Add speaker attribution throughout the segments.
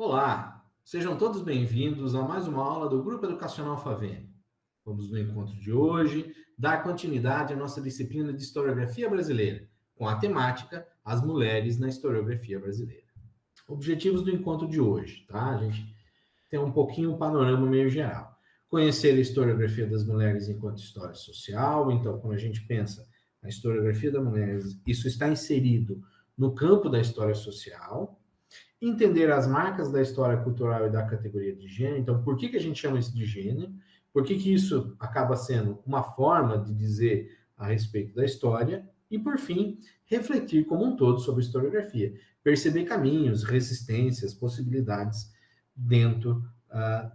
Speaker 1: Olá, sejam todos bem-vindos a mais uma aula do Grupo Educacional Favem. Vamos no encontro de hoje dar continuidade à nossa disciplina de Historiografia Brasileira, com a temática As Mulheres na Historiografia Brasileira. Objetivos do encontro de hoje, tá? A gente tem um pouquinho o panorama meio geral. Conhecer a historiografia das mulheres enquanto história social. Então, quando a gente pensa na historiografia das mulheres, isso está inserido no campo da história social. Entender as marcas da história cultural e da categoria de gênero. Então, por que a gente chama isso de gênero? Por que isso acaba sendo uma forma de dizer a respeito da história? E, por fim, refletir como um todo sobre a historiografia. Perceber caminhos, resistências, possibilidades dentro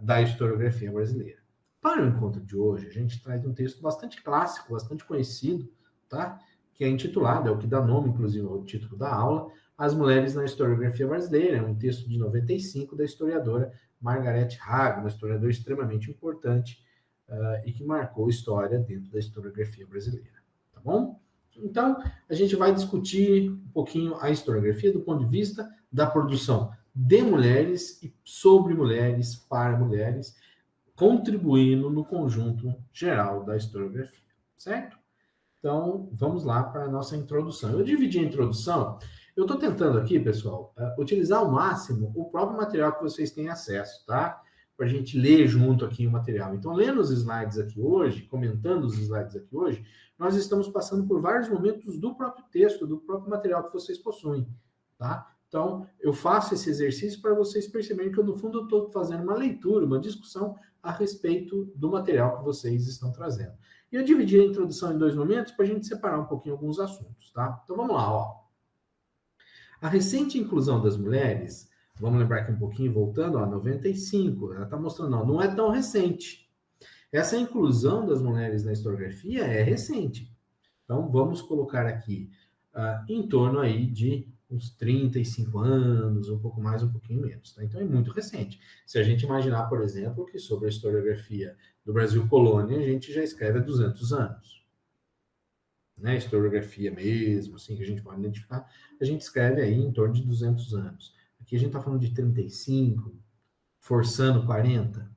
Speaker 1: da historiografia brasileira. Para o encontro de hoje, a gente traz um texto bastante clássico, bastante conhecido, tá? Que é intitulado, é o que dá nome, inclusive, ao título da aula, As Mulheres na Historiografia Brasileira. É um texto de 95 da historiadora Margaret Haag, uma historiadora extremamente importante e que marcou história dentro da historiografia brasileira. Tá bom? Então, a gente vai discutir um pouquinho a historiografia do ponto de vista da produção de mulheres e sobre mulheres, para mulheres, contribuindo no conjunto geral da historiografia, certo? Então, vamos lá para a nossa introdução. Eu dividi a introdução, eu estou tentando aqui, pessoal, utilizar ao máximo o próprio material que vocês têm acesso, tá? Para a gente ler junto aqui o material. Então, lendo os slides aqui hoje, comentando os slides aqui hoje, nós estamos passando por vários momentos do próprio texto, do próprio material que vocês possuem, tá? Então, eu faço esse exercício para vocês perceberem que eu, no fundo, estou fazendo uma leitura, uma discussão a respeito do material que vocês estão trazendo. E eu dividi a introdução em dois momentos para a gente separar um pouquinho alguns assuntos, tá? Então, vamos lá, ó. A recente inclusão das mulheres, vamos lembrar aqui um pouquinho, voltando, ó, 95, ela está mostrando, não é tão recente. Essa inclusão das mulheres na historiografia é recente. Então, vamos colocar aqui em torno aí de uns 35 anos, um pouco mais, um pouquinho menos. Tá? Então, é muito recente. Se a gente imaginar, por exemplo, que sobre a historiografia do Brasil colônia, a gente já escreve há 200 anos. Né? Historiografia mesmo, assim, que a gente pode identificar, a gente escreve aí em torno de 200 anos. Aqui a gente está falando de 35, forçando 40,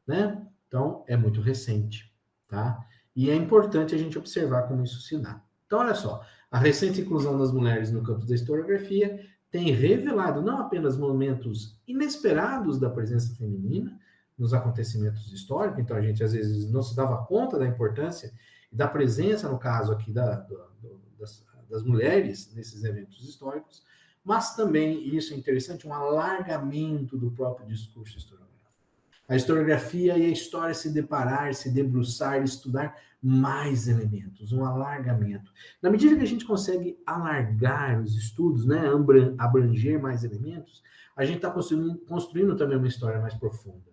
Speaker 1: né? Então, é muito recente, tá? E é importante a gente observar como isso se dá. Então, olha só, a recente inclusão das mulheres no campo da historiografia tem revelado não apenas momentos inesperados da presença feminina nos acontecimentos históricos, então a gente às vezes não se dava conta da importância e da presença, no caso aqui, das mulheres nesses eventos históricos, mas também, e isso é interessante, um alargamento do próprio discurso historiográfico. A historiografia e a história se deparar, se debruçar, estudar mais elementos, um alargamento. Na medida que a gente consegue alargar os estudos, né, abranger mais elementos, a gente está construindo também uma história mais profunda,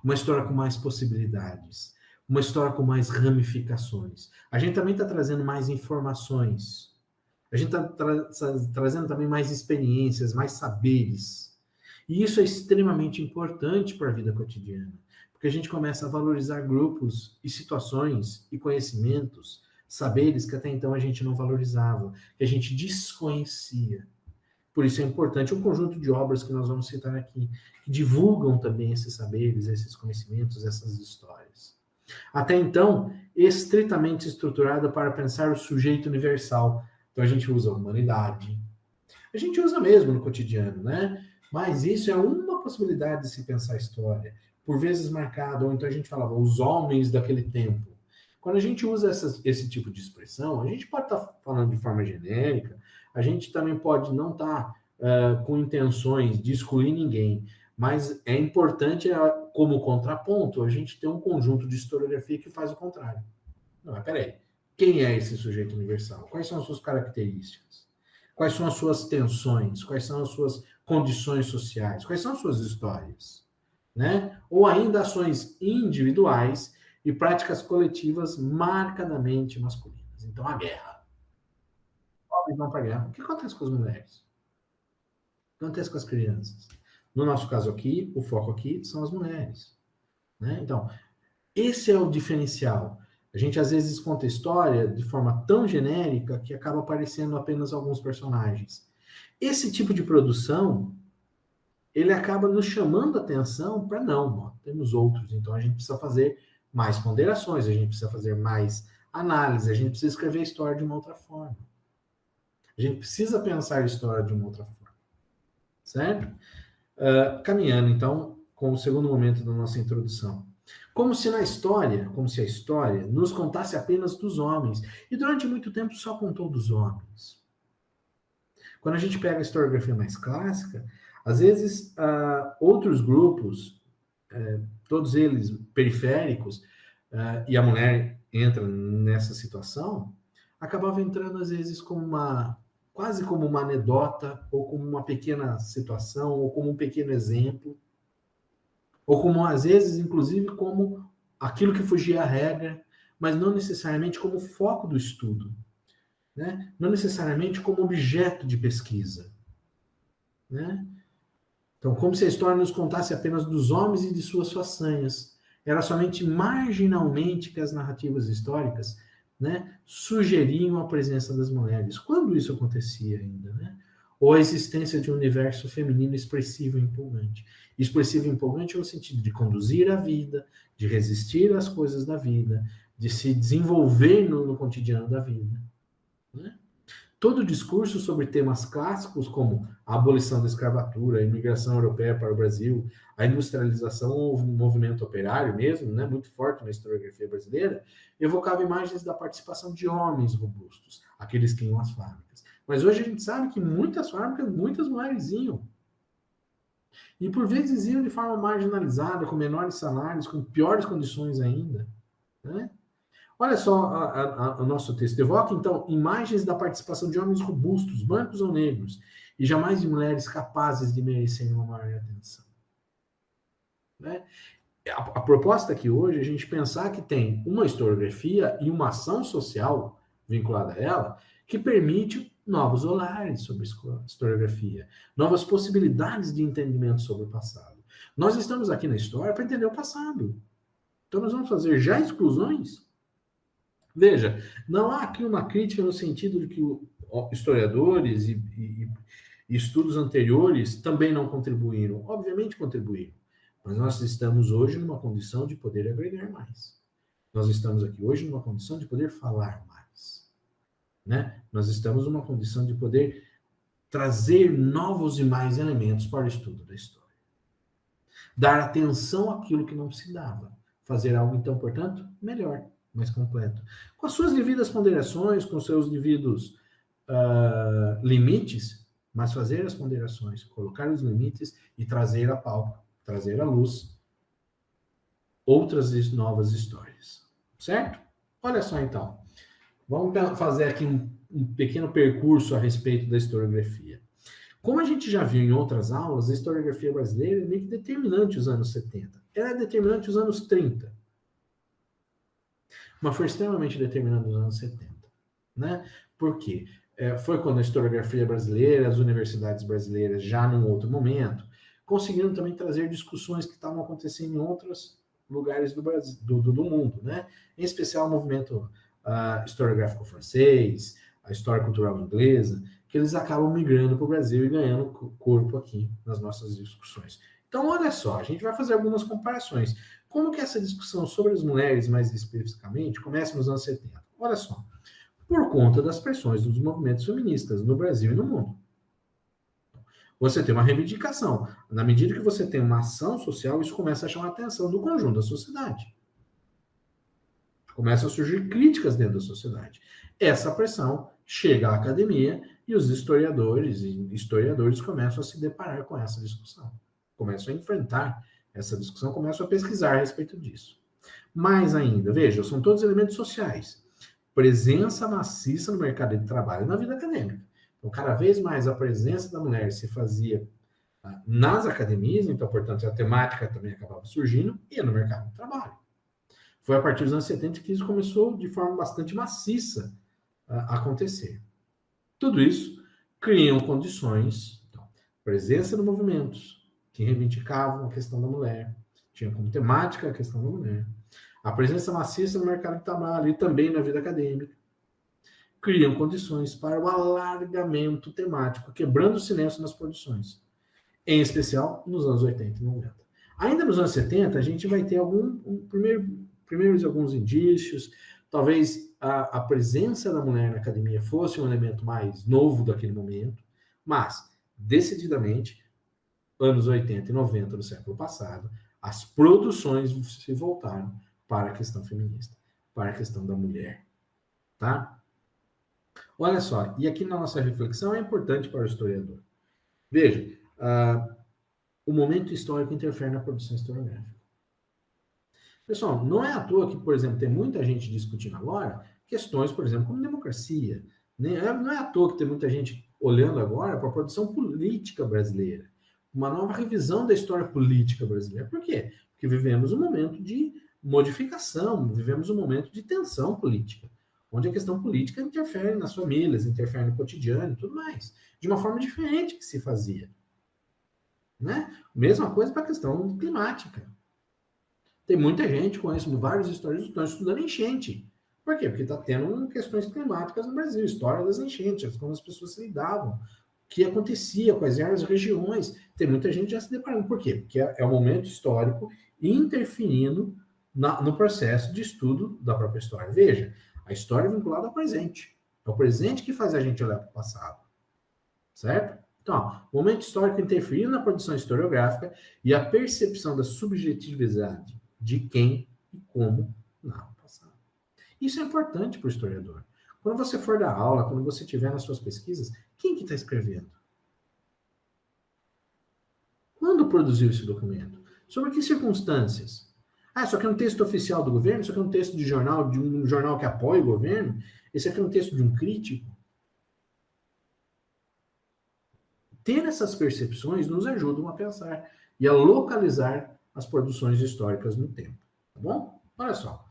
Speaker 1: uma história com mais possibilidades, uma história com mais ramificações. A gente também está trazendo mais informações, a gente está trazendo também mais experiências, mais saberes. E isso é extremamente importante para a vida cotidiana, porque a gente começa a valorizar grupos e situações e conhecimentos, saberes que até então a gente não valorizava, que a gente desconhecia. Por isso é importante um conjunto de obras que nós vamos citar aqui, que divulgam também esses saberes, esses conhecimentos, essas histórias. Até então, estritamente estruturada para pensar o sujeito universal. Então a gente usa a humanidade. A gente usa mesmo no cotidiano, né? Mas isso é uma possibilidade de se pensar a história, por vezes marcado, ou então a gente falava os homens daquele tempo. Quando a gente usa esse tipo de expressão, a gente pode estar falando de forma genérica, a gente também pode não estar com intenções de excluir ninguém, mas é importante, como contraponto, a gente ter um conjunto de historiografia que faz o contrário. Não, mas peraí, quem é esse sujeito universal? Quais são as suas características? Quais são as suas tensões? Quais são as suas condições sociais? Quais são as suas histórias? Né? Ou ainda ações individuais e práticas coletivas marcadamente masculinas. Então, a guerra. Homens vão para a guerra. O que acontece com as mulheres? O que acontece com as crianças? No nosso caso aqui, o foco aqui são as mulheres. Né? Então, esse é o diferencial. A gente às vezes conta a história de forma tão genérica que acaba aparecendo apenas alguns personagens. Esse tipo de produção ele acaba nos chamando a atenção para não, ó, temos outros, então a gente precisa fazer mais ponderações, a gente precisa fazer mais análise, a gente precisa escrever a história de uma outra forma. A gente precisa pensar a história de uma outra forma. Certo? Caminhando, então, com o segundo momento da nossa introdução. Como se a história nos contasse apenas dos homens. E durante muito tempo só contou dos homens. Quando a gente pega a historiografia mais clássica, às vezes outros grupos, todos eles periféricos, e a mulher entra nessa situação, acabava entrando às vezes quase como uma anedota, ou como uma pequena situação, ou como um pequeno exemplo, ou como às vezes, inclusive, como aquilo que fugia à regra, mas não necessariamente como foco do estudo, né? Não necessariamente como objeto de pesquisa, né? Então, como se a história nos contasse apenas dos homens e de suas façanhas. Era somente marginalmente que as narrativas históricas, né, sugeriam a presença das mulheres. Quando isso acontecia ainda, né? Ou a existência de um universo feminino expressivo e empolgante. Expressivo e empolgante no sentido de conduzir a vida, de resistir às coisas da vida, de se desenvolver no cotidiano da vida, né? Todo o discurso sobre temas clássicos como a abolição da escravatura, a imigração europeia para o Brasil, a industrialização, o movimento operário mesmo, né, muito forte na historiografia brasileira, evocava imagens da participação de homens robustos, aqueles que iam às fábricas. Mas hoje a gente sabe que muitas fábricas, muitas mulheres iam. E por vezes iam de forma marginalizada, com menores salários, com piores condições ainda, né? Olha só o nosso texto. Evoca, então, imagens da participação de homens robustos, brancos ou negros, e jamais de mulheres capazes de merecerem uma maior atenção. Né? A proposta aqui hoje é a gente pensar que tem uma historiografia e uma ação social vinculada a ela que permite novos olhares sobre historiografia, novas possibilidades de entendimento sobre o passado. Nós estamos aqui na história para entender o passado. Então nós vamos fazer já exclusões. Veja, não há aqui uma crítica no sentido de que historiadores e estudos anteriores também não contribuíram. Obviamente contribuíram, mas nós estamos hoje numa condição de poder agregar mais. Nós estamos aqui hoje numa condição de poder falar mais, né? Nós estamos numa condição de poder trazer novos e mais elementos para o estudo da história. Dar atenção àquilo que não se dava. Fazer algo, então, portanto, melhor, mais completo. Com as suas devidas ponderações, com seus devidos limites, mas fazer as ponderações, colocar os limites e trazer à pauta, trazer à luz outras novas histórias. Certo? Olha só, então. Vamos fazer aqui um pequeno percurso a respeito da historiografia. Como a gente já viu em outras aulas, a historiografia brasileira é meio que determinante os anos 70. Ela é determinante os anos 30. Mas foi extremamente determinante nos anos 70. Né? Por quê? Foi quando a historiografia brasileira, as universidades brasileiras, já num outro momento, conseguiram também trazer discussões que estavam acontecendo em outros lugares do Brasil, do mundo. Né? Em especial o movimento historiográfico francês, a história cultural inglesa, que eles acabam migrando para o Brasil e ganhando corpo aqui nas nossas discussões. Então, olha só, a gente vai fazer algumas comparações. Como que essa discussão sobre as mulheres, mais especificamente, começa nos anos 70? Olha só, por conta das pressões dos movimentos feministas no Brasil e no mundo. Você tem uma reivindicação. Na medida que você tem uma ação social, isso começa a chamar a atenção do conjunto da sociedade. Começam a surgir críticas dentro da sociedade. Essa pressão chega à academia e os historiadores começam a se deparar com essa discussão. Começam a enfrentar essa discussão, começam a pesquisar a respeito disso. Mais ainda, veja, são todos elementos sociais. Presença maciça no mercado de trabalho e na vida acadêmica. Então, cada vez mais a presença da mulher se fazia nas academias, então, portanto, a temática também acabava surgindo, e no mercado de trabalho. Foi a partir dos anos 70 que isso começou de forma bastante maciça a acontecer. Tudo isso criam condições, então, presença de movimentos que reivindicavam a questão da mulher, tinha como temática a questão da mulher, a presença maciça no mercado de trabalho e também na vida acadêmica, criam condições para o alargamento temático, quebrando o silêncio nas produções. em especial nos anos 80 e 90. Ainda nos anos 70, a gente vai ter primeiros alguns indícios, talvez a presença da mulher na academia fosse um elemento mais novo daquele momento, mas, decididamente, anos 80 e 90 do século passado, as produções se voltaram para a questão feminista, para a questão da mulher, tá? Olha só, e aqui na nossa reflexão é importante para o historiador. Veja, o momento histórico interfere na produção historiográfica. Pessoal, não é à toa que, por exemplo, tem muita gente discutindo agora questões, por exemplo, como democracia. Não é à toa que tem muita gente olhando agora para a produção política brasileira. Uma nova revisão da história política brasileira. Por quê? Porque vivemos um momento de modificação, vivemos um momento de tensão política, onde a questão política interfere nas famílias, interfere no cotidiano e tudo mais, de uma forma diferente que se fazia. Né? Mesma coisa para a questão climática. Tem muita gente, conheço vários historiadores que estão estudando enchente. Por quê? Porque está tendo questões climáticas no Brasil, história das enchentes, como as pessoas se lidavam, o que acontecia, quais eram as regiões. Tem muita gente já se deparando. Por quê? Porque é um momento histórico interferindo no processo de estudo da própria história. Veja, a história é vinculada ao presente. É o presente que faz a gente olhar para o passado. Certo? Então, o momento histórico interferindo na produção historiográfica e a percepção da subjetividade de quem e como narra o passado. Isso é importante para o historiador. Quando você for dar aula, quando você estiver nas suas pesquisas, quem que está escrevendo? Quando produziu esse documento? Sobre que circunstâncias? Ah, isso aqui é um texto oficial do governo? Isso aqui é um texto de um jornal que apoia o governo? Esse aqui é um texto de um crítico? Ter essas percepções nos ajudam a pensar e a localizar as produções históricas no tempo. Tá bom? Olha só.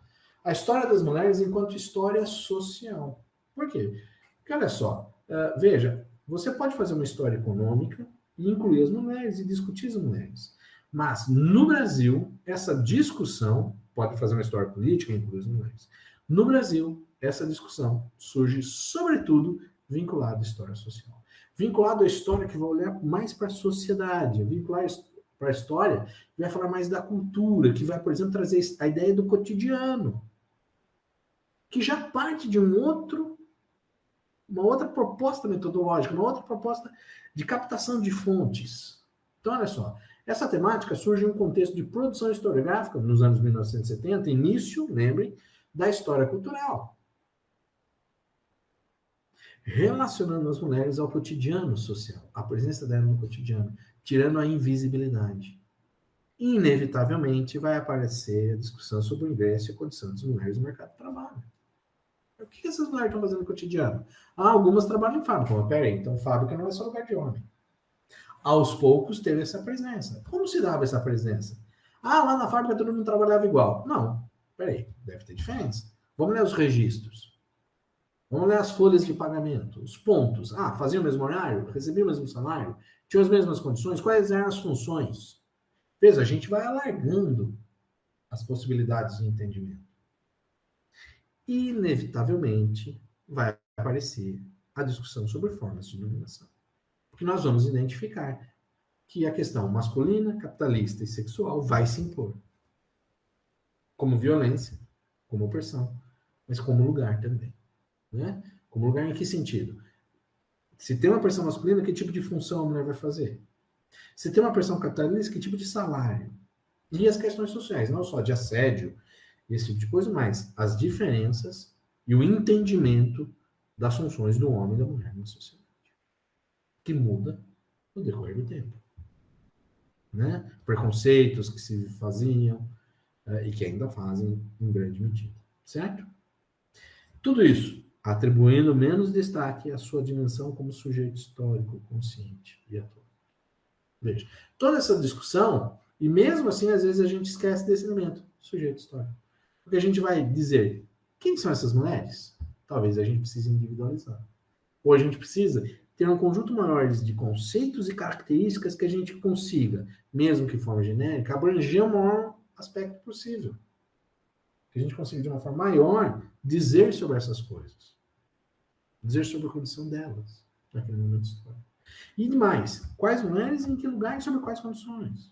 Speaker 1: A história das mulheres enquanto história social. Por quê? Porque, olha só, veja, você pode fazer uma história econômica e incluir as mulheres e discutir as mulheres. Mas, no Brasil, essa discussão, pode fazer uma história política e incluir as mulheres. No Brasil, essa discussão surge, sobretudo, vinculada à história social. Vinculado à história que vai olhar mais para a sociedade, vincular para a história que vai falar mais da cultura, que vai, por exemplo, trazer a ideia do cotidiano, que já parte de uma outra proposta metodológica, uma outra proposta de captação de fontes. Então, olha só, essa temática surge em um contexto de produção historiográfica nos anos 1970, início, lembrem, da história cultural, relacionando as mulheres ao cotidiano social, a presença dela no cotidiano, tirando a invisibilidade. Inevitavelmente vai aparecer a discussão sobre o ingresso e a condição das mulheres no mercado de trabalho. O que essas mulheres estão fazendo no cotidiano? Algumas trabalham em fábrica. Mas peraí, então fábrica não é só lugar de homem. Aos poucos teve essa presença. Como se dava essa presença? Lá na fábrica todo mundo trabalhava igual. Não, peraí, deve ter diferença. Vamos ler os registros. Vamos ler as folhas de pagamento, os pontos. Fazia o mesmo horário? Recebia o mesmo salário? Tinha as mesmas condições? Quais eram as funções? A gente vai alargando as possibilidades de entendimento. Inevitavelmente, vai aparecer a discussão sobre formas de dominação. Porque nós vamos identificar que a questão masculina, capitalista e sexual vai se impor. Como violência, como opressão, mas como lugar também. Né? Como lugar em que sentido? Se tem uma pressão masculina, que tipo de função a mulher vai fazer? Se tem uma pressão capitalista, que tipo de salário? E as questões sociais, não só de assédio, esse tipo de coisa, mas as diferenças e o entendimento das funções do homem e da mulher na sociedade, que muda no decorrer do tempo. Né? Preconceitos que se faziam e que ainda fazem em grande medida. Certo? Tudo isso atribuindo menos destaque à sua dimensão como sujeito histórico, consciente e ator. Veja, toda essa discussão, e mesmo assim, às vezes a gente esquece desse elemento, sujeito histórico. Porque a gente vai dizer, quem são essas mulheres? Talvez a gente precise individualizar. Ou a gente precisa ter um conjunto maior de conceitos e características que a gente consiga, mesmo que de forma genérica, abranger o maior aspecto possível. Que a gente consiga, de uma forma maior, dizer sobre essas coisas. Dizer sobre a condição delas, naquele momento histórico. E demais, quais mulheres, em que lugar e sobre quais condições?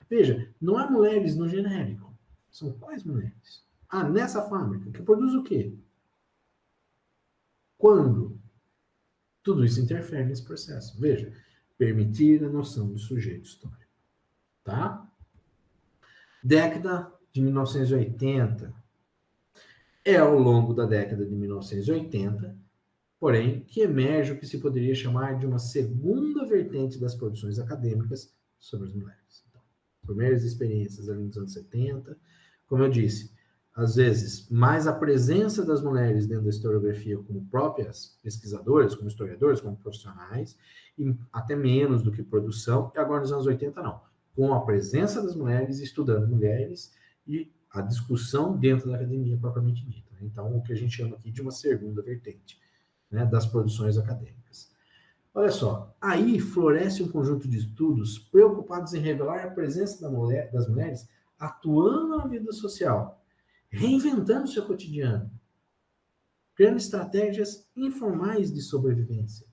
Speaker 1: Veja, não é mulheres no genérico. São quais mulheres? Ah, nessa fábrica, que produz o quê? Quando? Tudo isso interfere nesse processo. Veja, permitir a noção de sujeito histórico. Tá? Década de 1980. É ao longo da década de 1980, porém, que emerge o que se poderia chamar de uma segunda vertente das produções acadêmicas sobre as mulheres. Então, primeiras experiências ali nos anos 70, como eu disse, às vezes, mais a presença das mulheres dentro da historiografia como próprias pesquisadoras, como historiadoras, como profissionais, e até menos do que produção, e agora nos anos 80 não. Com a presença das mulheres, estudando mulheres e a discussão dentro da academia propriamente dita. Então, o que a gente chama aqui de uma segunda vertente, né, das produções acadêmicas. Olha só, aí floresce um conjunto de estudos preocupados em revelar a presença das mulheres atuando na vida social, reinventando seu cotidiano, criando estratégias informais de sobrevivência,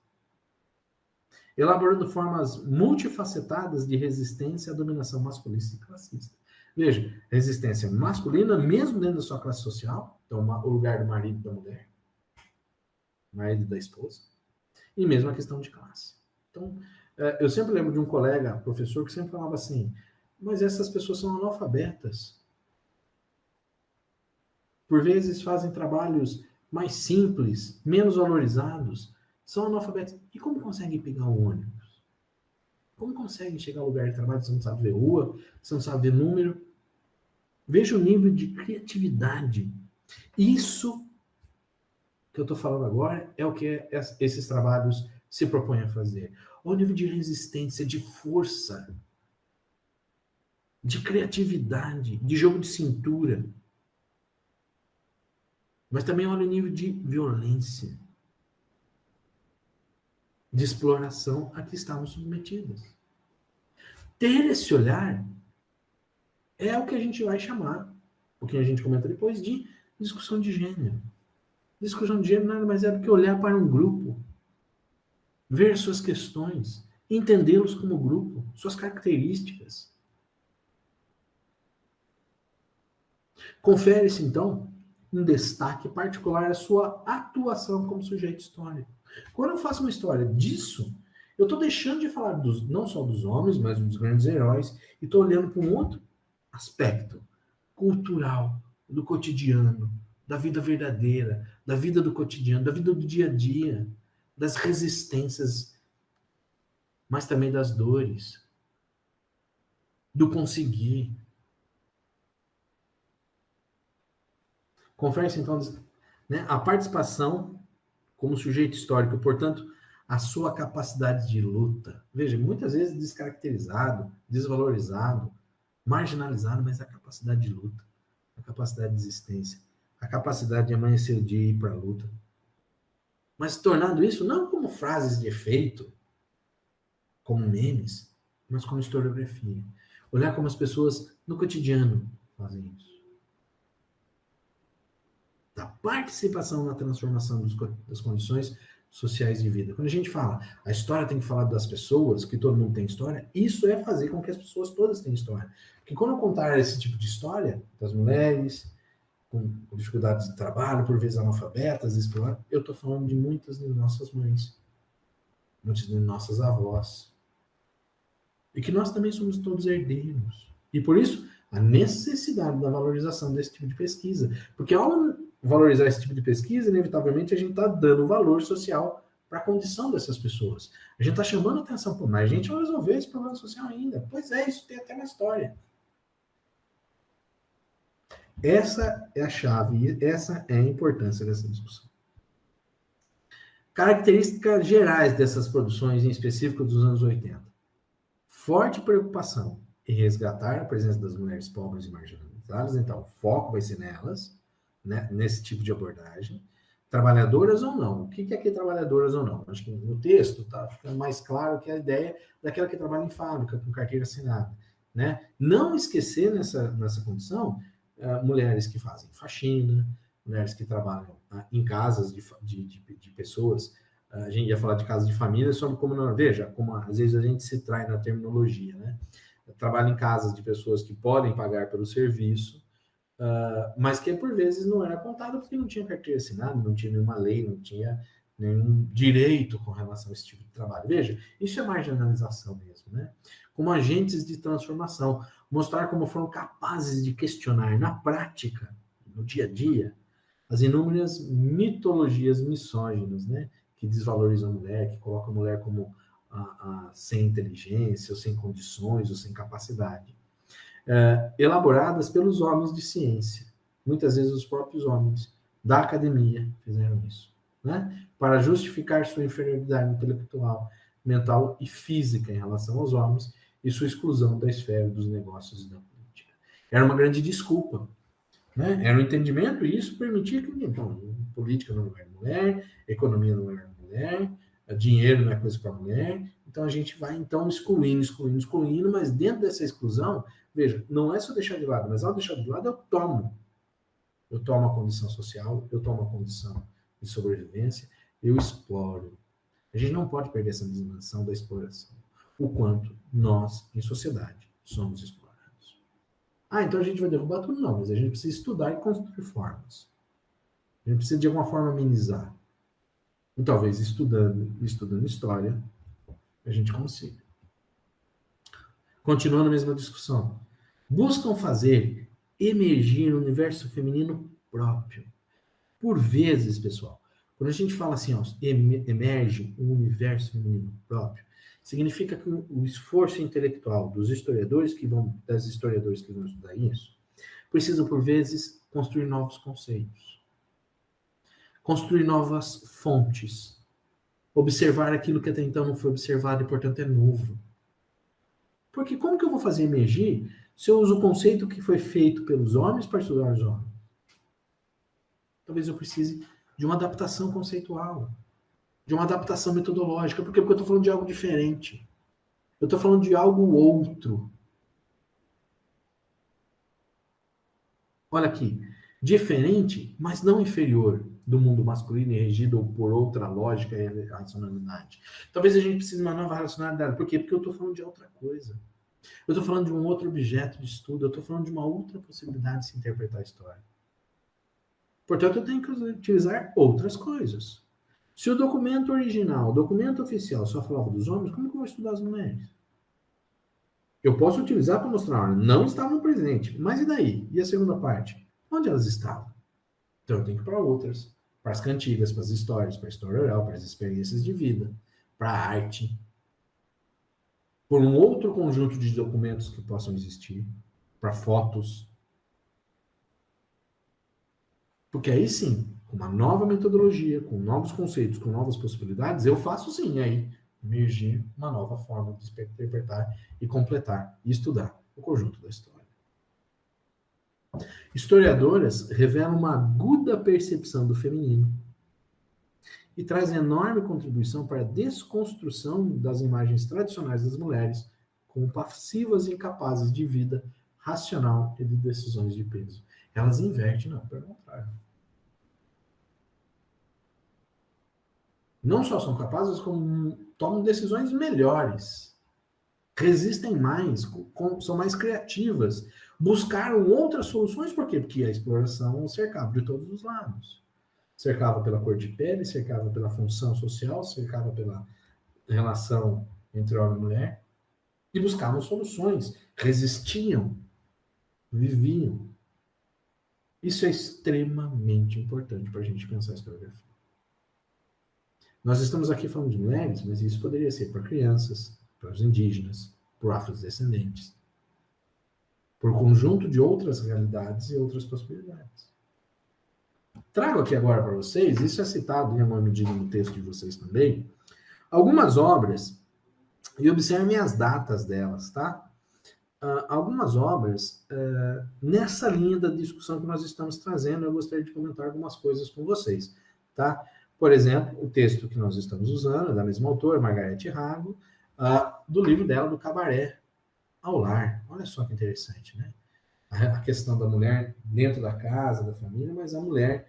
Speaker 1: elaborando formas multifacetadas de resistência à dominação masculista e classista. Veja, resistência masculina, mesmo dentro da sua classe social, então o lugar do marido e da mulher, marido e da esposa, e mesmo a questão de classe. Então, eu sempre lembro de um colega, professor, que sempre falava assim, mas essas pessoas são analfabetas. Por vezes fazem trabalhos mais simples, menos valorizados, são analfabetas. E como conseguem pegar o ônibus? Como conseguem chegar ao lugar de trabalho se não sabe ver rua, se não sabe ver número? Veja o nível de criatividade. Isso que eu estou falando agora é o que esses trabalhos se propõem a fazer. Olha o nível de resistência, de força, de criatividade, de jogo de cintura. Mas também olha o nível de violência, de exploração a que estavam submetidas. Ter esse olhar é o que a gente vai chamar, o que a gente comenta depois, de discussão de gênero. Discussão de gênero nada mais é do que olhar para um grupo, ver suas questões, entendê-los como grupo, suas características. Confere-se, então, um destaque particular à sua atuação como sujeito histórico. Quando eu faço uma história disso, eu estou deixando de falar não só dos homens, mas dos grandes heróis, e estou olhando para um outro aspecto cultural, do cotidiano, da vida verdadeira, da vida do cotidiano, da vida do dia a dia, das resistências, mas também das dores, do conseguir. Confere-se, então, né, a participação como sujeito histórico, portanto, a sua capacidade de luta. Veja, muitas vezes descaracterizado, desvalorizado, marginalizado, mas a capacidade de luta, a capacidade de existência, a capacidade de amanhecer o dia e ir para a luta. Mas tornando isso não como frases de efeito, como memes, mas como historiografia. Olhar como as pessoas no cotidiano fazem isso. Da participação na transformação das condições sociais de vida. Quando a gente fala, a história tem que falar das pessoas, que todo mundo tem história, isso é fazer com que as pessoas todas tenham história. Porque quando eu contar esse tipo de história, das mulheres, com dificuldades de trabalho, por vezes analfabetas, eu estou falando de muitas de nossas mães, muitas de nossas avós. E que nós também somos todos herdeiros. E por isso, a necessidade da valorização desse tipo de pesquisa. Porque ao valorizar esse tipo de pesquisa, inevitavelmente a gente está dando valor social para a condição dessas pessoas. A gente está chamando atenção para mais gente vai resolver esse problema social ainda. Pois é, isso tem até na história. Essa é a chave, essa é a importância dessa discussão. Características gerais dessas produções, em específico dos anos 80. Forte preocupação em resgatar a presença das mulheres pobres e marginalizadas, então o foco vai ser nelas, né, nesse tipo de abordagem. Trabalhadoras ou não? O que é que trabalhadoras ou não? Acho que no texto está ficando mais claro que a ideia daquela que trabalha em fábrica, com carteira assinada. Né? Não esquecer nessa condição mulheres que fazem faxina, mulheres que trabalham em casas de pessoas A gente ia falar de casos de família, sobre como, não, veja, como às vezes a gente se trai na terminologia, né? Eu trabalho em casas de pessoas que podem pagar pelo serviço, mas que por vezes não era contado porque não tinha carteira assinada, não tinha nenhuma lei, não tinha nenhum direito com relação a esse tipo de trabalho. Veja, isso é marginalização mesmo, né? Como agentes de transformação, mostrar como foram capazes de questionar na prática, no dia a dia, as inúmeras mitologias misóginas, né? Que desvalorizam a mulher, que colocam a mulher como sem inteligência, ou sem condições, ou sem capacidade. Elaboradas pelos homens de ciência. Muitas vezes os próprios homens da academia fizeram isso, né? Para justificar sua inferioridade intelectual, mental e física em relação aos homens e sua exclusão da esfera dos negócios e da política. Era uma grande desculpa, né? Era um entendimento e isso permitia que, então, política não é mulher, economia não é mulher, dinheiro não é coisa para mulher, então a gente vai então excluindo, mas dentro dessa exclusão, veja, não é só deixar de lado, mas ao deixar de lado eu tomo. Eu tomo a condição social, eu tomo a condição de sobrevivência, eu exploro. A gente não pode perder essa dimensão da exploração. O quanto nós, em sociedade, somos explorados. Então a gente vai derrubar tudo? Não, mas a gente precisa estudar e construir formas. A gente precisa de alguma forma amenizar. E talvez estudando história, a gente consiga. Continuando a mesma discussão. Buscam fazer emergir um universo feminino próprio. Por vezes, pessoal, quando a gente fala assim, ó, emerge um universo feminino próprio, significa que o esforço intelectual das historiadores que vão estudar isso, precisam, por vezes, construir novos conceitos, construir novas fontes, observar aquilo que até então não foi observado e, portanto, é novo. Porque como que eu vou fazer emergir se eu uso o conceito que foi feito pelos homens para estudar os homens? Talvez eu precise de uma adaptação conceitual, de uma adaptação metodológica. Por quê? Porque eu estou falando de algo diferente. Eu estou falando de algo outro. Olha aqui. Diferente, mas não inferior do mundo masculino e regido por outra lógica e racionalidade. Talvez a gente precise de uma nova racionalidade. Por quê? Porque eu estou falando de outra coisa. Eu estou falando de um outro objeto de estudo. Eu estou falando de uma outra possibilidade de se interpretar a história. Portanto, eu tenho que utilizar outras coisas. Se o documento original, o documento oficial, só falava dos homens, como que eu vou estudar as mulheres? Eu posso utilizar para mostrar, olha, não estavam presentes. Mas e daí? E a segunda parte? Onde elas estavam? Então eu tenho que ir para outras. Para as cantigas, para as histórias, para a história oral, para as experiências de vida, para a arte. Por um outro conjunto de documentos que possam existir. Para fotos. Porque aí sim, com uma nova metodologia, com novos conceitos, com novas possibilidades, eu faço sim aí emergir uma nova forma de interpretar e completar e estudar o conjunto da história. Historiadoras revelam uma aguda percepção do feminino e trazem enorme contribuição para a desconstrução das imagens tradicionais das mulheres como passivas e incapazes de vida racional e de decisões de peso. Elas invertem, não, pelo contrário. Não só são capazes, como tomam decisões melhores. Resistem mais, são mais criativas. Buscaram outras soluções, por quê? Porque a exploração cercava de todos os lados. Cercava pela cor de pele, cercava pela função social, cercava pela relação entre homem e mulher. E buscavam soluções. Resistiam. Viviam. Isso é extremamente importante para a gente pensar a historiografia. Nós estamos aqui falando de mulheres, mas isso poderia ser para crianças, para os indígenas, para afrodescendentes, por conjunto de outras realidades e outras possibilidades. Trago aqui agora para vocês, isso é citado em alguma medida no texto de vocês também, algumas obras, e observem as datas delas, tá? Algumas obras nessa linha da discussão que nós estamos trazendo, eu gostaria de comentar algumas coisas com vocês, tá? Por exemplo, o texto que nós estamos usando é da mesma autora, Margarete Rago, do livro dela, do Cabaré ao Lar. Olha só que interessante, né? A questão da mulher dentro da casa, da família, mas a mulher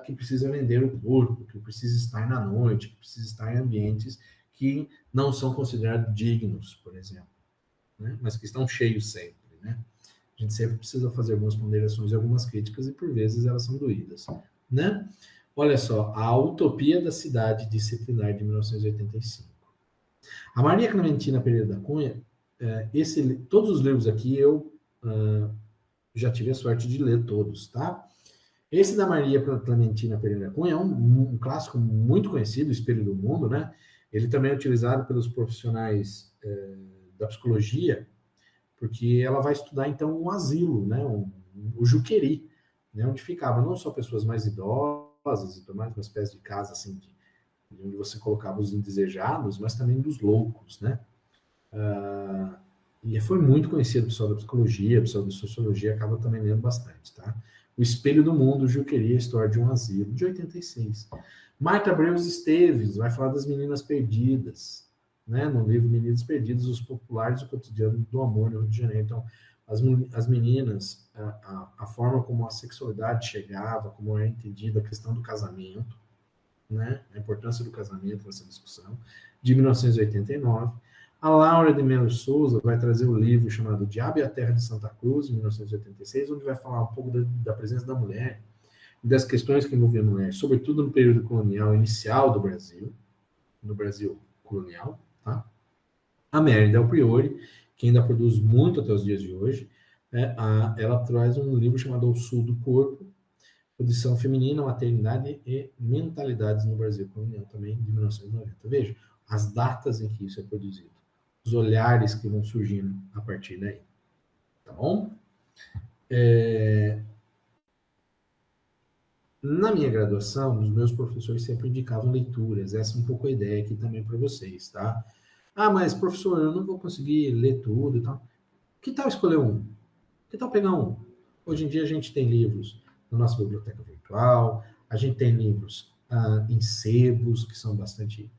Speaker 1: que precisa vender o corpo, que precisa estar na noite, que precisa estar em ambientes que não são considerados dignos, por exemplo, né? Mas que estão cheios sempre, né? A gente sempre precisa fazer algumas ponderações e algumas críticas, e por vezes elas são doídas, né? Olha só, A Utopia da Cidade Disciplinar, de 1985. A Maria Clementina Pereira da Cunha, todos os livros aqui eu já tive a sorte de ler todos, tá? Esse da Maria Clementina Pereira da Cunha é um clássico muito conhecido, Espelho do Mundo, né? Ele também é utilizado pelos profissionais da psicologia, porque ela vai estudar, então, um asilo, né? O Juqueri, né? Onde ficavam não só pessoas mais idosas e tudo mais, uma espécie de casa, assim, de onde você colocava os indesejados, mas também dos loucos, né? E foi muito conhecido, o pessoal da psicologia, o pessoal da sociologia acaba também lendo bastante, tá? O Espelho do Mundo, Juqueri, a História de um Asilo, de 86. Marta Breus Esteves vai falar das Meninas Perdidas, né? No livro Meninas Perdidas, os populares do cotidiano do amor no Rio de Janeiro. Então, as meninas, a forma como a sexualidade chegava, como é entendida a questão do casamento, né? A importância do casamento nessa discussão, de 1989. A Laura de Melo Souza vai trazer o livro chamado Diabo e a Terra de Santa Cruz, de 1986, onde vai falar um pouco da presença da mulher e das questões que envolviam a mulher, sobretudo no período colonial inicial do Brasil, no Brasil colonial, tá? A Mary Del Priore, que ainda produz muito até os dias de hoje, ela traz um livro chamado O Sul do Corpo, Condição Feminina, Maternidade e Mentalidades no Brasil colonial, também de 1990. Veja, as datas em que isso é produzido, os olhares que vão surgindo a partir daí, tá bom? Na minha graduação, os meus professores sempre indicavam leituras, essa é um pouco a ideia aqui também para vocês, tá? Ah, mas professor, eu não vou conseguir ler tudo e tal. Que tal escolher um? Que tal pegar um? Hoje em dia a gente tem livros na nossa biblioteca virtual, a gente tem livros em sebos, que são bastante...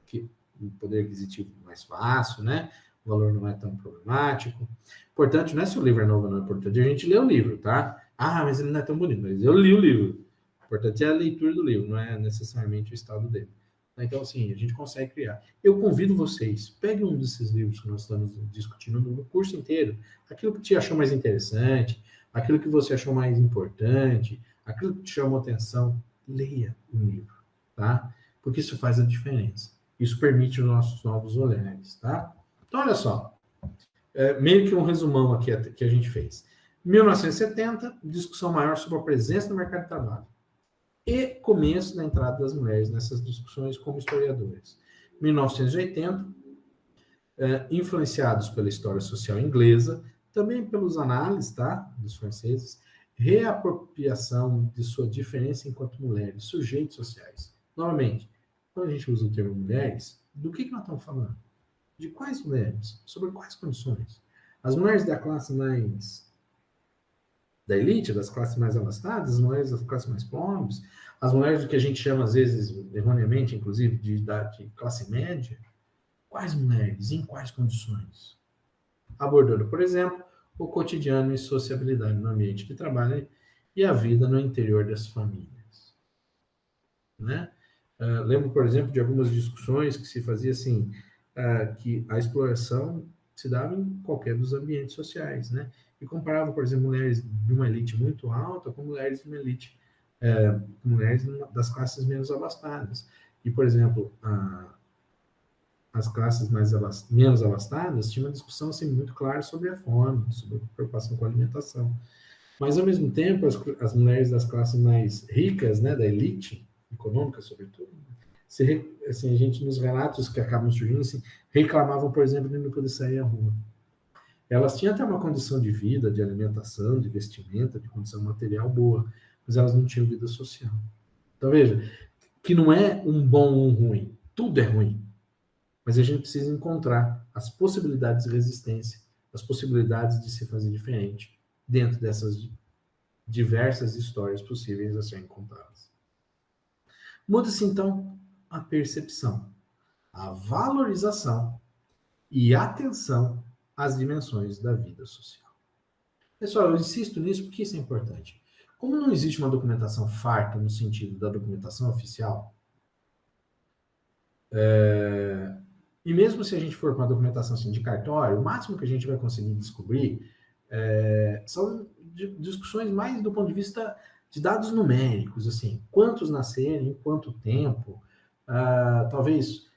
Speaker 1: que o poder aquisitivo mais fácil, né? O valor não é tão problemático. Importante não é se o livro é novo, não é importante a gente ler o livro, tá? Ah, mas ele não é tão bonito, mas eu li o livro. O importante é a leitura do livro, não é necessariamente o estado dele. Então, assim, a gente consegue criar. Eu convido vocês, peguem um desses livros que nós estamos discutindo no curso inteiro, aquilo que te achou mais interessante, aquilo que você achou mais importante, aquilo que te chamou atenção, leia o livro, tá? Porque isso faz a diferença. Isso permite os nossos novos olhares, tá? Então, olha só, meio que um resumão aqui que a gente fez. 1970, discussão maior sobre a presença no mercado de trabalho e começo da entrada das mulheres nessas discussões como historiadoras. 1980, influenciados pela história social inglesa, também pelos análises, tá, dos franceses, reapropriação de sua diferença enquanto mulheres, sujeitos sociais. Novamente, quando a gente usa o termo mulheres, do que nós estamos falando? De quais mulheres? Sobre quais condições? As mulheres da classe mais... da elite, das classes mais abastadas, as mulheres das classes mais pobres, as mulheres do que a gente chama, às vezes, erroneamente, inclusive, de classe média. Quais mulheres? Em quais condições? Abordando, por exemplo, o cotidiano e sociabilidade no ambiente de trabalho e a vida no interior das famílias. Né? Lembro, por exemplo, de algumas discussões que se fazia assim, que a exploração se dava em qualquer dos ambientes sociais, né? E comparava, por exemplo, mulheres de uma elite muito alta com mulheres de uma elite, mulheres das classes menos abastadas. E, por exemplo, as classes menos abastadas tinham uma discussão assim, muito clara sobre a fome, sobre a preocupação com a alimentação. Mas, ao mesmo tempo, as mulheres das classes mais ricas, né, da elite econômica, sobretudo, assim, a gente, nos relatos que acabam surgindo, assim, reclamavam, por exemplo, de não poder sair à rua. Elas tinham até uma condição de vida, de alimentação, de vestimenta, de condição material boa, mas elas não tinham vida social. Então, veja, que não é um bom ou um ruim, tudo é ruim. Mas a gente precisa encontrar as possibilidades de resistência, as possibilidades de se fazer diferente dentro dessas diversas histórias possíveis a serem contadas. Muda-se, então, a percepção, a valorização e a atenção às dimensões da vida social. Pessoal, eu insisto nisso porque isso é importante. Como não existe uma documentação farta no sentido da documentação oficial, e mesmo se a gente for com a documentação assim, de cartório, o máximo que a gente vai conseguir descobrir são discussões mais do ponto de vista de dados numéricos, assim, quantos nasceram, em quanto tempo, talvez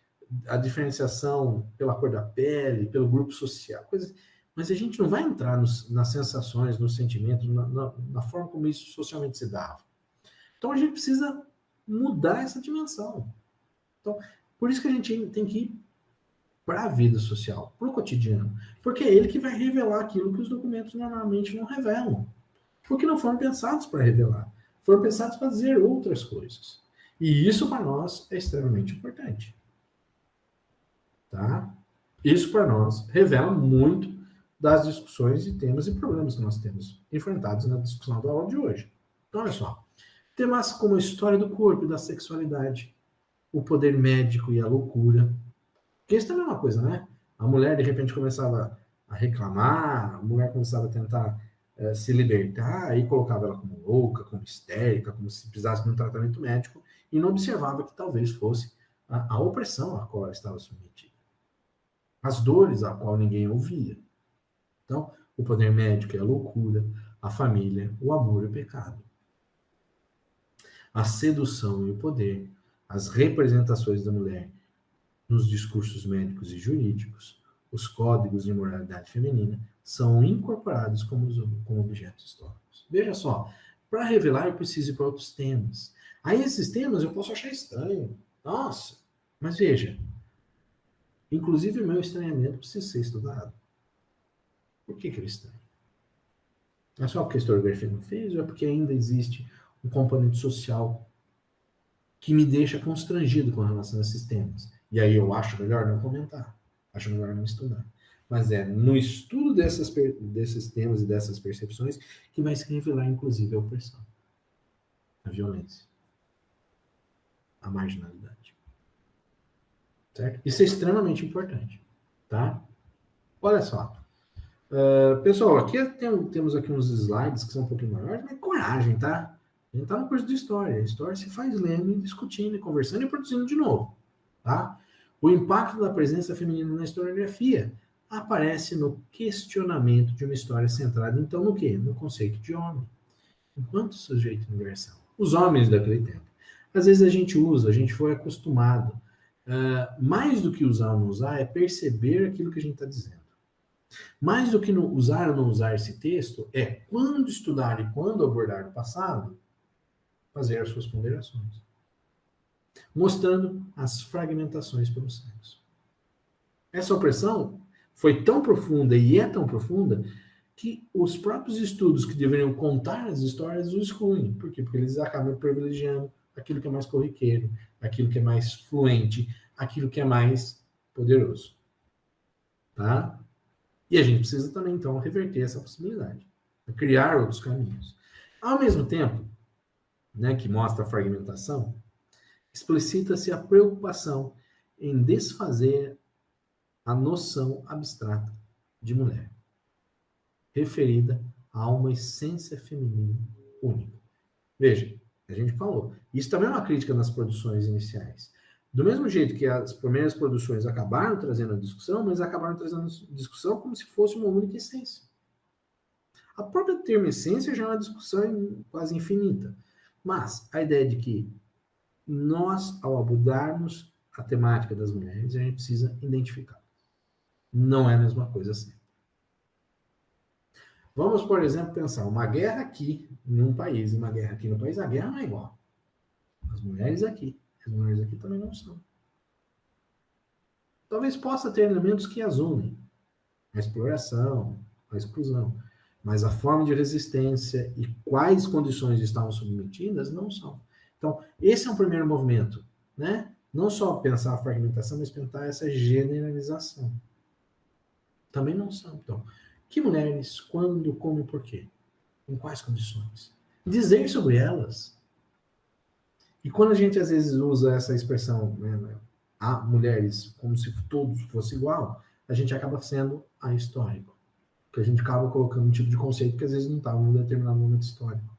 Speaker 1: a diferenciação pela cor da pele, pelo grupo social, coisas. Mas a gente não vai entrar nas sensações, nos sentimentos, na forma como isso socialmente se dava. Então a gente precisa mudar essa dimensão. Então, por isso que a gente tem que ir para a vida social, para o cotidiano. Porque é ele que vai revelar aquilo que os documentos normalmente não revelam. Porque não foram pensados para revelar. Foram pensados para dizer outras coisas. E isso para nós é extremamente importante. Tá? Isso para nós revela muito das discussões e temas e problemas que nós temos enfrentados na discussão da aula de hoje. Então, olha só. Temas como a história do corpo e da sexualidade, o poder médico e a loucura. Porque isso também é uma coisa, né? A mulher, de repente, começava a reclamar, a mulher começava a tentar se libertar, aí colocava ela como louca, como histérica, como se precisasse de um tratamento médico, e não observava que talvez fosse a opressão a qual ela estava submetida. As dores a qual ninguém ouvia. Então, o poder médico é a loucura, a família, o amor e o pecado. A sedução e o poder, as representações da mulher nos discursos médicos e jurídicos, os códigos de moralidade feminina são incorporados como objetos históricos. Veja só, para revelar eu preciso ir para outros temas. Aí esses temas eu posso achar estranho. Nossa, mas veja, inclusive o meu estranhamento precisa ser estudado. Por que eu estranho? É só porque a historiografia não fez ou é porque ainda existe um componente social que me deixa constrangido com relação a esses temas? E aí eu acho melhor não comentar, acho melhor não estudar. Mas é no estudo desses temas e dessas percepções que vai se revelar, inclusive, a opressão, a violência, a marginalidade. Certo? Isso é extremamente importante, tá? Olha só. Pessoal, aqui temos aqui uns slides que são um pouquinho maiores, mas coragem, tá? A gente tá no curso de História. A História se faz lendo e discutindo, e conversando e produzindo de novo, tá? O impacto da presença feminina na historiografia aparece no questionamento de uma história centrada, então, no quê? No conceito de homem, enquanto sujeito universal. Os homens daquele tempo. Às vezes a gente foi acostumado. Mais do que usar ou não usar, é perceber aquilo que a gente está dizendo. Mais do que usar ou não usar esse texto, é quando estudar e quando abordar o passado, fazer as suas ponderações. Mostrando as fragmentações pelo sexo. Essa opressão foi tão profunda e é tão profunda que os próprios estudos que deveriam contar as histórias o excluem. Por quê? Porque eles acabam privilegiando aquilo que é mais corriqueiro, aquilo que é mais fluente, aquilo que é mais poderoso. Tá? E a gente precisa também, então, reverter essa possibilidade, criar outros caminhos. Ao mesmo tempo, né, que mostra a fragmentação, explicita-se a preocupação em desfazer a noção abstrata de mulher, referida a uma essência feminina única. Veja, a gente falou, isso também é uma crítica nas produções iniciais. Do mesmo jeito que as primeiras produções acabaram trazendo a discussão, mas acabaram trazendo a discussão como se fosse uma única essência. A própria termo essência já é uma discussão quase infinita. Mas a ideia de que nós, ao abordarmos a temática das mulheres, a gente precisa identificar. Não é a mesma coisa assim. Vamos, por exemplo, pensar uma guerra aqui em um país e uma guerra aqui no país. A guerra não é igual. As mulheres aqui também não são. Talvez possa ter elementos que as unem. A exploração, a exclusão. Mas a forma de resistência e quais condições estavam submetidas não são. Então, esse é um primeiro movimento, né? Não só pensar a fragmentação, mas pensar essa generalização. Também não são. Então, que mulheres, quando, como e por quê? Em quais condições? Dizer sobre elas. E quando a gente às vezes usa essa expressão, né, a mulheres como se todos fosse igual, a gente acaba sendo ahistórico. Porque a gente acaba colocando um tipo de conceito que às vezes não estava num determinado momento histórico.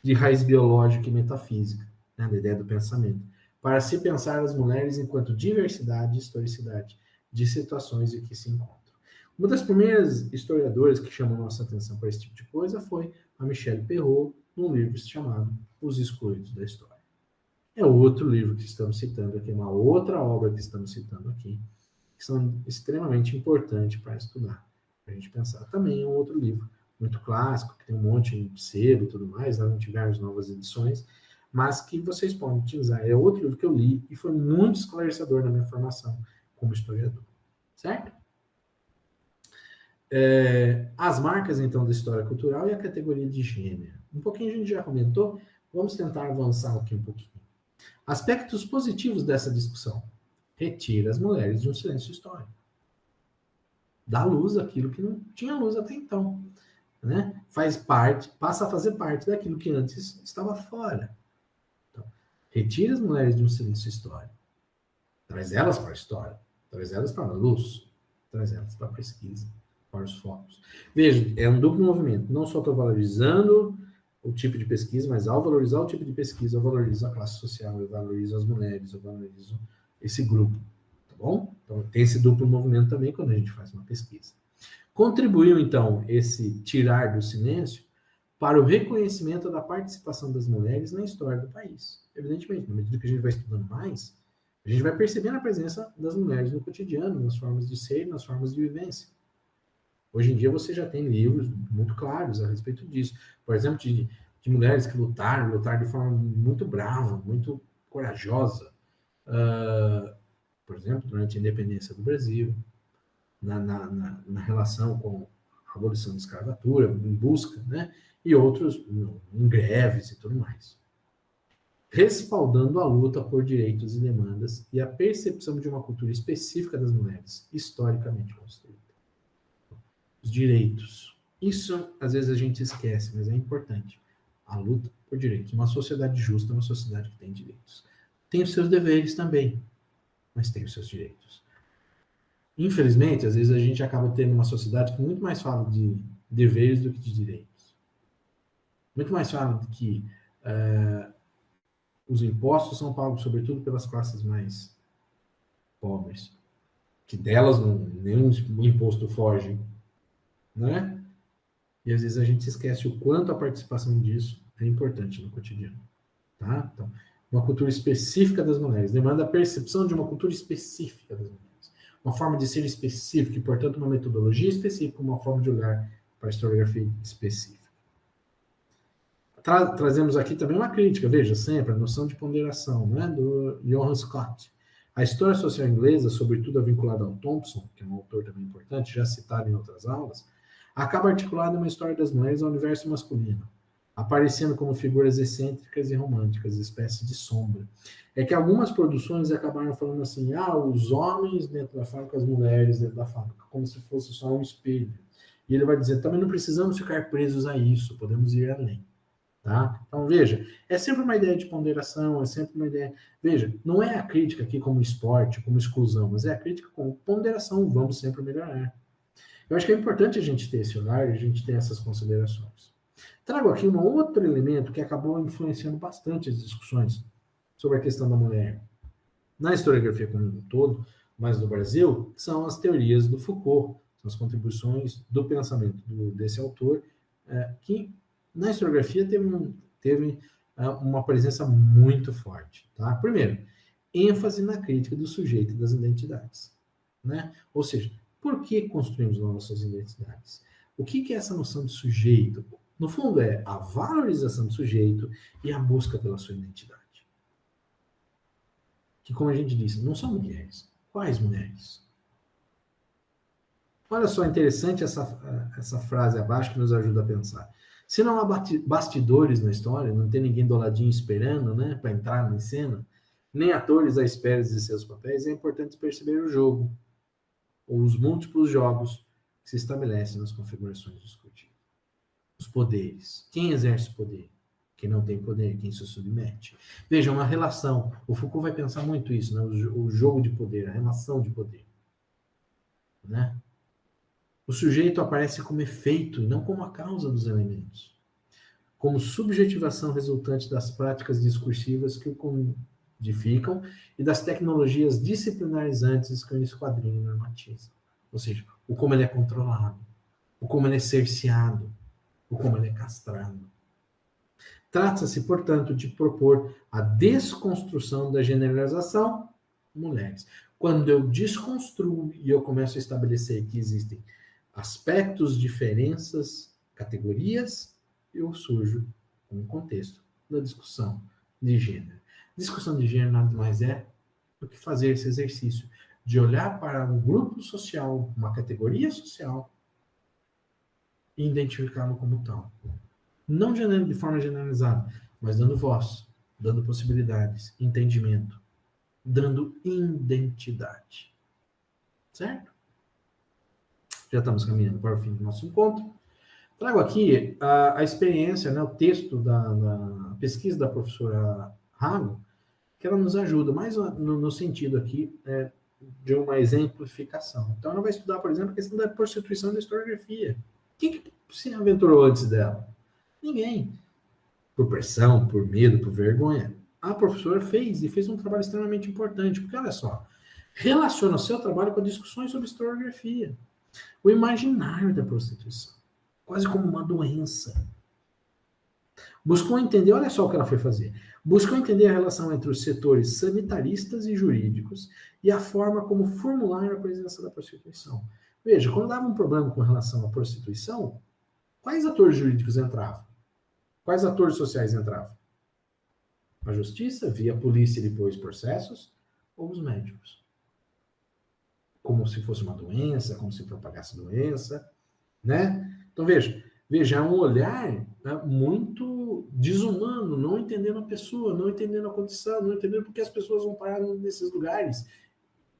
Speaker 1: de raiz biológica e metafísica, né, da ideia do pensamento, para se pensar as mulheres enquanto diversidade e historicidade de situações em que se encontram. Uma das primeiras historiadoras que chamou nossa atenção para esse tipo de coisa foi a Michelle Perrault, num livro chamado Os Excluídos da História. É outro livro que estamos citando aqui, uma outra obra que estamos citando aqui, que são extremamente importantes para estudar, para a gente pensar. Também é um outro livro muito clássico, que tem um monte de sebo e tudo mais, não tiveram novas edições, mas que vocês podem utilizar. É outro livro que eu li e foi muito esclarecedor na minha formação como historiador. Certo? As marcas, então, da história cultural e a categoria de gênero. Um pouquinho a gente já comentou, vamos tentar avançar aqui um pouquinho. Aspectos positivos dessa discussão. Retira as mulheres de um silêncio histórico. Dá luz àquilo que não tinha luz até então. Né? Passa a fazer parte daquilo que antes estava fora. Então, retira as mulheres de um silêncio histórico. Traz elas para a história. Traz elas para a luz. Traz elas para a pesquisa. Para os focos. Veja, é um duplo movimento. Não só estou valorizando o tipo de pesquisa, mas ao valorizar o tipo de pesquisa, eu valorizo a classe social, eu valorizo as mulheres, eu valorizo esse grupo. Tá bom? Então, tem esse duplo movimento também quando a gente faz uma pesquisa. Contribuiu, então, esse tirar do silêncio para o reconhecimento da participação das mulheres na história do país. Evidentemente, na medida que a gente vai estudando mais, a gente vai percebendo a presença das mulheres no cotidiano, nas formas de ser, nas formas de vivência. Hoje em dia você já tem livros muito claros a respeito disso. Por exemplo, de mulheres que lutaram de forma muito brava, muito corajosa. Por exemplo, durante a independência do Brasil, na relação com a abolição da escravatura, em busca, né? E outros em greves e tudo mais. Respaldando a luta por direitos e demandas e a percepção de uma cultura específica das mulheres, historicamente construída. Os direitos. Isso, às vezes, a gente esquece, mas é importante. A luta por direitos. Uma sociedade justa é uma sociedade que tem direitos. Tem os seus deveres também, mas tem os seus direitos. Infelizmente, às vezes a gente acaba tendo uma sociedade que muito mais fala de deveres do que de direitos. Muito mais fala de que os impostos são pagos, sobretudo, pelas classes mais pobres. Que delas nenhum imposto foge, né? E às vezes a gente esquece o quanto a participação disso é importante no cotidiano. Tá? Então, uma cultura específica das mulheres demanda a percepção de uma cultura específica das mulheres. Uma forma de ser específica e, portanto, uma metodologia específica, uma forma de olhar para a historiografia específica. Trazemos aqui também uma crítica, veja, sempre a noção de ponderação, né, do Johann Scott. A história social inglesa, sobretudo a vinculada ao Thompson, que é um autor também importante, já citado em outras aulas, acaba articulada uma história das mulheres ao universo masculino, aparecendo como figuras excêntricas e românticas, espécie de sombra. É que algumas produções acabaram falando assim, os homens dentro da fábrica, as mulheres dentro da fábrica, como se fosse só um espelho. E ele vai dizer, também não precisamos ficar presos a isso, podemos ir além. Tá? Então, veja, é sempre uma ideia de ponderação, é sempre uma ideia... Veja, não é a crítica aqui como esporte, como exclusão, mas é a crítica como ponderação, vamos sempre melhorar. Eu acho que é importante a gente ter esse olhar, a gente ter essas considerações. Trago aqui um outro elemento que acabou influenciando bastante as discussões sobre a questão da mulher na historiografia como um todo, mas no Brasil, são as teorias do Foucault, são as contribuições do pensamento desse autor, que na historiografia teve uma presença muito forte. Tá? Primeiro, ênfase na crítica do sujeito e das identidades. Né? Ou seja, por que construímos nossas identidades? O que é essa noção de sujeito? No fundo, é a valorização do sujeito e a busca pela sua identidade. Que, como a gente disse, não são mulheres. Quais mulheres? Olha só, interessante essa frase abaixo que nos ajuda a pensar. Se não há bastidores na história, não tem ninguém do ladinho esperando, né, para entrar na cena, nem atores à espera de seus papéis, é importante perceber o jogo, ou os múltiplos jogos que se estabelecem nas configurações discutidas. Os poderes. Quem exerce poder? Quem não tem poder? Quem se submete? Veja, uma relação. O Foucault vai pensar muito isso, né? O jogo de poder, a relação de poder. Né? O sujeito aparece como efeito e não como a causa dos elementos. como subjetivação resultante das práticas discursivas que o codificam e das tecnologias disciplinarizantes que o esquadrinho normatiza. Ou seja, o como ele é controlado, o como ele é cerceado, o como ele é castrado. Trata-se, portanto, de propor a desconstrução da generalização mulheres. Quando eu desconstruo e eu começo a estabelecer que existem aspectos, diferenças, categorias, eu surjo com um contexto da discussão de gênero. Discussão de gênero nada mais é do que fazer esse exercício de olhar para um grupo social, uma categoria social, e identificá-lo como tal. Não de forma generalizada, mas dando voz, dando possibilidades, entendimento, dando identidade. Certo? Já estamos caminhando para o fim do nosso encontro. Trago aqui a experiência, né, o texto da pesquisa da professora Rago, que ela nos ajuda, mais no sentido aqui de uma exemplificação. Então, ela vai estudar, por exemplo, a questão da prostituição e da historiografia. Quem que se aventurou antes dela? Ninguém. Por pressão, por medo, por vergonha. A professora fez um trabalho extremamente importante, porque olha só, relaciona o seu trabalho com discussões sobre historiografia. O imaginário da prostituição, quase como uma doença. Buscou entender, olha só o que ela foi fazer, buscou entender a relação entre os setores sanitaristas e jurídicos e a forma como formular a presença da prostituição. Veja, quando dava um problema com relação à prostituição, quais atores jurídicos entravam? Quais atores sociais entravam? A justiça, via a polícia e depois processos, ou os médicos? Como se fosse uma doença, como se propagasse doença, né? Então, veja, é um olhar, né, muito desumano, não entendendo a pessoa, não entendendo a condição, não entendendo por que as pessoas vão parar nesses lugares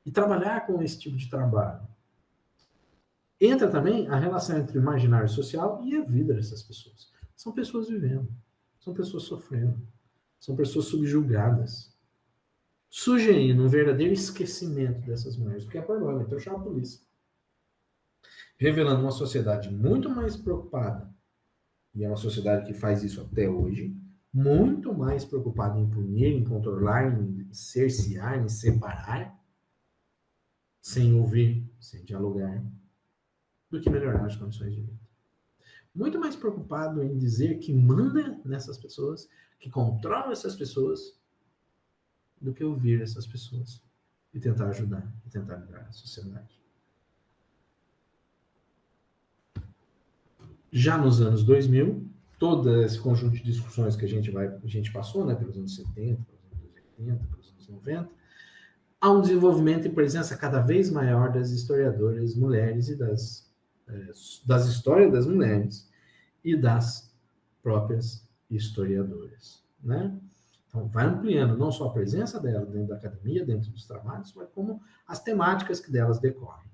Speaker 1: e trabalhar com esse tipo de trabalho. Entra também a relação entre o imaginário social e a vida dessas pessoas. São pessoas vivendo, são pessoas sofrendo, são pessoas subjugadas, sugerindo um verdadeiro esquecimento dessas mulheres, porque é problema, então chama a polícia. Revelando uma sociedade muito mais preocupada, e é uma sociedade que faz isso até hoje, muito mais preocupada em punir, em controlar, em cercear, em separar, sem ouvir, sem dialogar, do que melhorar as condições de vida. Muito mais preocupado em dizer que manda nessas pessoas, que controla essas pessoas, do que ouvir essas pessoas e tentar ajudar, e tentar melhorar a sociedade. Já nos anos 2000, todo esse conjunto de discussões que a gente passou, né, pelos anos 70, pelos anos 80, pelos anos 90, há um desenvolvimento e presença cada vez maior das historiadoras mulheres e das histórias das mulheres e das próprias historiadoras, né? Então, vai ampliando não só a presença dela dentro da academia, dentro dos trabalhos, mas como as temáticas que delas decorrem.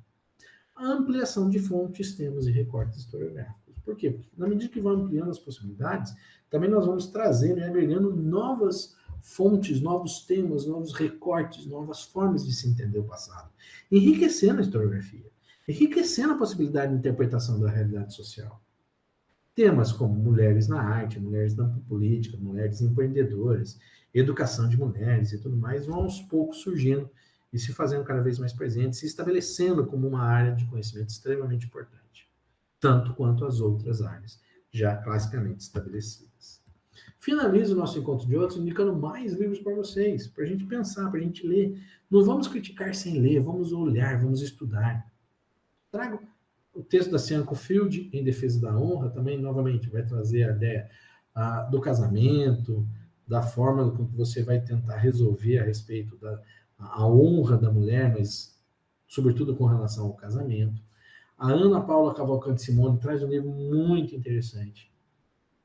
Speaker 1: A ampliação de fontes, temas e recortes historiográficos. Por quê? Porque na medida que vão ampliando as possibilidades, também nós vamos trazendo e agregando novas fontes, novos temas, novos recortes, novas formas de se entender o passado, enriquecendo a historiografia, enriquecendo a possibilidade de interpretação da realidade social. Temas como mulheres na arte, mulheres na política, mulheres empreendedoras, educação de mulheres e tudo mais, vão aos poucos surgindo e se fazendo cada vez mais presentes, se estabelecendo como uma área de conhecimento extremamente importante, tanto quanto as outras áreas já classicamente estabelecidas. Finalizo o nosso encontro de outros indicando mais livros para vocês, para a gente pensar, para a gente ler. Não vamos criticar sem ler, vamos olhar, vamos estudar. Trago o texto da Cianco Field, Em Defesa da Honra, também, novamente, vai trazer a ideia do casamento, da forma como você vai tentar resolver a respeito da honra da mulher, mas, sobretudo, com relação ao casamento. A Ana Paula Cavalcante Simone traz um livro muito interessante,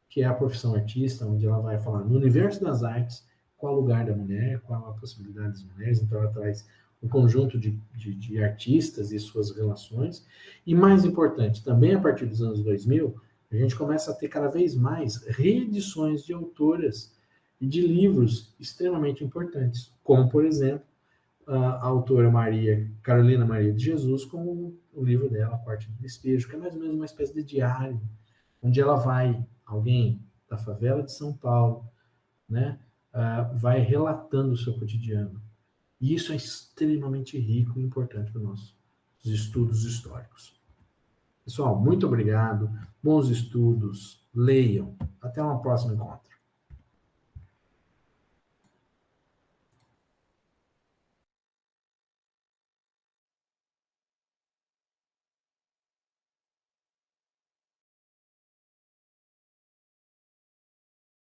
Speaker 1: que é A Profissão Artista, onde ela vai falar no universo das artes, qual o lugar da mulher, qual a possibilidade das mulheres. Então, ela traz um conjunto de artistas e suas relações. E, mais importante, também a partir dos anos 2000, a gente começa a ter cada vez mais reedições de autoras e de livros extremamente importantes, como, por exemplo, a autora Carolina Maria de Jesus, com o livro dela, A Parte do Despejo, que é mais ou menos uma espécie de diário, onde ela vai, alguém da favela de São Paulo, né? Vai relatando o seu cotidiano. E isso é extremamente rico e importante para os nossos estudos históricos. Pessoal, muito obrigado. Bons estudos. Leiam. Até um próximo encontro.